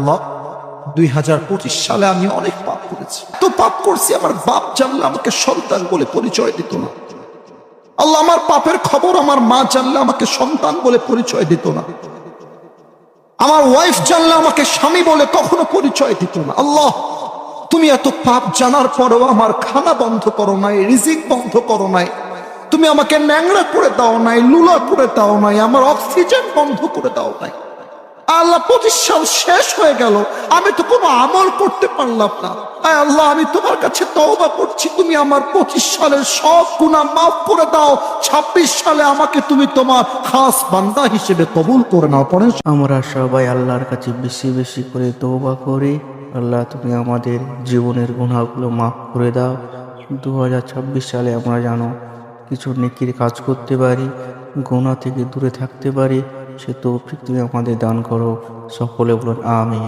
আল্লাহ 2025 সালে আমি অনেক পাপ করেছি, তো পাপ করছি আমার বাপ জানলে আমাকে সন্তান বলে পরিচয় দিত না। আল্লাহ আমার পাপের খবর আমার মা জানলে আমাকে সন্তান বলে পরিচয় দিত না। আমার ওয়াইফ জানলে আমাকে স্বামী বলে কখনো পরিচয় দিত না। আল্লাহ তুমি এত পাপ জানার পরেও আমার খানা বন্ধ করো নাই, রিজিক বন্ধ করো নাই, তুমি আমাকে ন্যাংরা করে দাও নাই, লুলা করে দাও নাই, আমার অক্সিজেন বন্ধ করে দাও নাই। আল্লাহ 25 সাল শেষ হয়ে গেল, আমি তো কোনো আমল করতে পারলাম না। আল্লাহ আমি তোমার কাছে তওবা করছি, তুমি আমার 25 সালের সব গুনাহ মাফ করে দাও। 26 সালে আমাকে তুমি তোমার খাস বান্দা হিসেবে কবুল করে নাও। পরে আমরা সবাই আল্লাহর কাছে বেশি বেশি করে তওবা করি। আল্লাহ তুমি আমাদের জীবনের গুনাহগুলো মাফ করে দাও। 2026 সালে আমরা যেন কিছু নেকির কাজ করতে পারি, গুনাহ থেকে দূরে থাকতে পারি, সে তৌফিক তুমি আমাদের দান করো। সকলে বলুন আমিন।